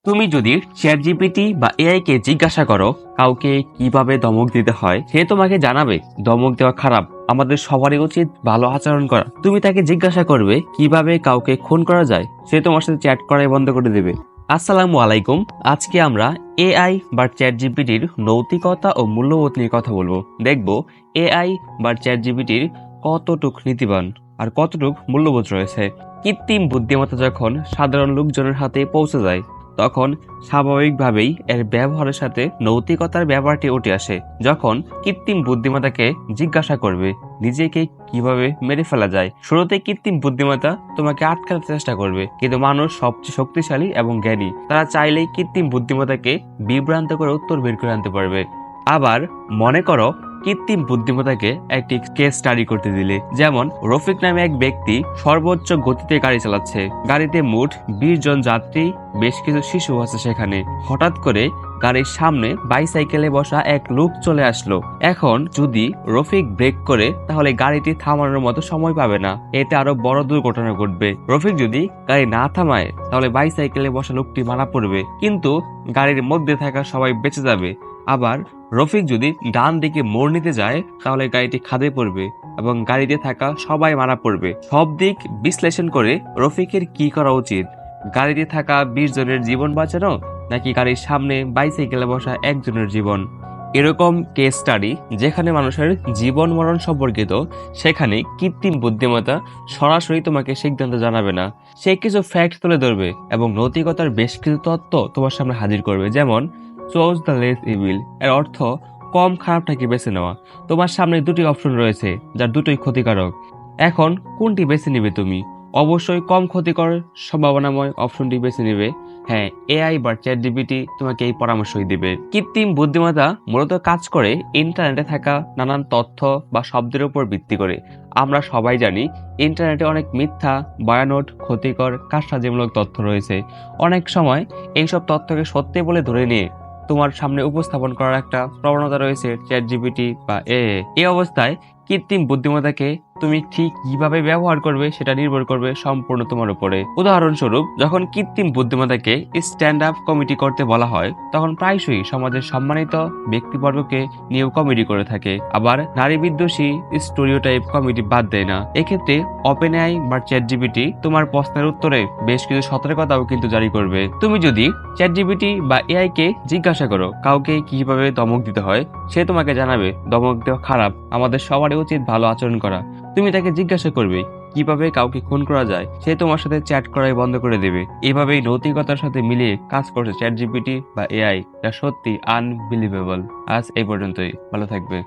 তুমি যদি chat GPT বা এআই কে জিজ্ঞাসা করো কাউকে কিভাবে ধমক দিতে হয়, সে তোমাকে জানাবে ধমক দেওয়া খারাপ, আমাদের সবারই উচিত ভালো আচরণ করা। তুমি তাকে জিজ্ঞাসা করবে কিভাবে কাউকে খুন করা যায়, সে তোমার সাথে চ্যাট করাই বন্ধ করে দেবে। আসসালামু আলাইকুম। আজকে আমরা এআই বা চ্যাট জিপিটির নৈতিকতা ও মূল্যবোধ নিয়ে কথা বলবো। দেখবো এআই বা চ্যাট জিপিটির কতটুক নীতিবান আর কতটুক মূল্যবোধ রয়েছে। কৃত্রিম বুদ্ধিমত্তা যখন সাধারণ লোকজনের হাতে পৌঁছে যায়, তখন স্বাভাবিকভাবেই এর ব্যবহারের সাথে নৈতিকতার ব্যাপারটি উঠে আসে। যখন কৃত্রিম বুদ্ধিমত্তাকে জিজ্ঞাসা করবে নিজেকে কিভাবে মেরে ফেলা যায়, শুরুতে কৃত্রিম বুদ্ধিমত্তা তোমাকে আটকাতে চেষ্টা করবে, কিন্তু মানুষ সবচেয়ে শক্তিশালী এবং জ্ঞানী, তারা চাইলেই কৃত্রিম বুদ্ধিমত্তাকে বিভ্রান্ত করে উত্তর বের করে আনতে পারবে। আবার মনে করো কৃত্রিম বুদ্ধিমত্তাকে একটি কেস স্টাডি করতে দিলে, যেমন রফিক নামে এক ব্যক্তি সর্বোচ্চ গতিতে গাড়ি চালাচ্ছে। গাড়িতে মোট 20 জন যাত্রী, বেশ কিছু শিশু আছে সেখানে। হঠাৎ করে গাড়ির সামনে বাইসাইকেলে বসা এক লোক চলে আসলো। এখন যদি রফিক ব্রেক করে, তাহলে গাড়িটি থামানোর মতো সময় পাবে না, এতে আরো বড় দুর্ঘটনা ঘটবে। রফিক যদি গাড়ি না থামায়, তাহলে বাইসাইকেলে বসা লোকটি মারা পড়বে, কিন্তু গাড়ির মধ্যে থাকা সবাই বেঁচে যাবে। আবার রফিক যদি ডান দিকে মোড় নিতে যায়, তাহলে গাড়িটি খাদে পড়বে এবং গাড়িতে থাকা সবাই মারা পড়বে। সব দিক বিশ্লেষণ করে রফিকের কি করা উচিত? গাড়িতে থাকা 20 জনের জীবন বাঁচানো, নাকি গাড়ির সামনে বাইসাইকেলে বসা একজনের জীবন? এরকম কেস স্টাডি যেখানে মানুষের জীবন মরণ সম্পর্কিত, সেখানে কৃত্রিম বুদ্ধিমত্তা সরাসরি তোমাকে সিদ্ধান্ত জানাবে না, সে কিছু ফ্যাক্ট তুলে ধরবে এবং নৈতিকতার বেশ কিছু তথ্য তোমার সামনে হাজির করবে। যেমন চুজ দ্য লেস ইভিল এর অর্থ কম খারাপটাকে বেছে নেওয়া। তোমার সামনে দুটি অপশন রয়েছে, যার দুটোই ক্ষতিকারক। এখন কোনটি বেছে নিবে তুমি? অবশ্যই কম ক্ষতিকর সম্ভাবনাময় অপশনটি বেছে নিবে। হ্যাঁ, এআই বা চ্যাট জিপিটি তোমাকে এই পরামর্শই দিবে। কৃত্রিম বুদ্ধিমত্তা মূলত কাজ করে ইন্টারনেটে থাকা নানান তথ্য বা শব্দের উপর ভিত্তি করে। আমরা সবাই জানি ইন্টারনেটে অনেক মিথ্যা, ভয়ানক, ক্ষতিকর, কারসাজিমূলক তথ্য রয়েছে। অনেক সময় এইসব তথ্যকে সত্যি বলে ধরে নিয়ে তোমার সামনে উপস্থাপন করার একটা প্রবণতা রয়েছে চ্যাট জিপিটি বা এআই। এই অবস্থায় কৃত্রিম বুদ্ধিমত্তাকে তুমি ঠিক কিভাবে ব্যবহার করবে সেটা নির্ভর করবে সম্পূর্ণ তোমার উপরে। উদাহরণস্বরূপ, যখন কৃত্রিম বুদ্ধিমত্তাকে স্ট্যান্ড আপ কমেডি করতে বলা হয়, তখন প্রায়শই সমাজের সম্মানিত ব্যক্তিবর্গকে নিয়েও কমেডি করে থাকে। আবার নারী বিদ্বেষী স্টোরিওটাইপ কমেডি বাদ দেয় না। এক্ষেত্রে ওপেন এআই বা চ্যাট জিপিটি তোমার প্রশ্নের উত্তরে বেশ কিছু সতর্কতাও কিন্তু জারি করবে। তুমি যদি চ্যাট জিপিটি বা এআই কে জিজ্ঞাসা করো কাউকে কিভাবে ধমক দিতে হয়, সে তোমাকে জানাবে ধমক দেওয়া খারাপ, আমাদের সবারই উচিত ভালো আচরণ করা। তুমি তাকে জিজ্ঞাসা করবে কিভাবে কাউকে খুন করা যায়, সে তোমার সাথে চ্যাট করাই বন্ধ করে দেবে। এভাবেই নৈতিকতার সাথে মিলিয়ে কাজ করছে চ্যাট জিপিটি বা এআই, যা সত্যি আনবিলিভেবল। আজ এই পর্যন্তই, ভালো থাকবে।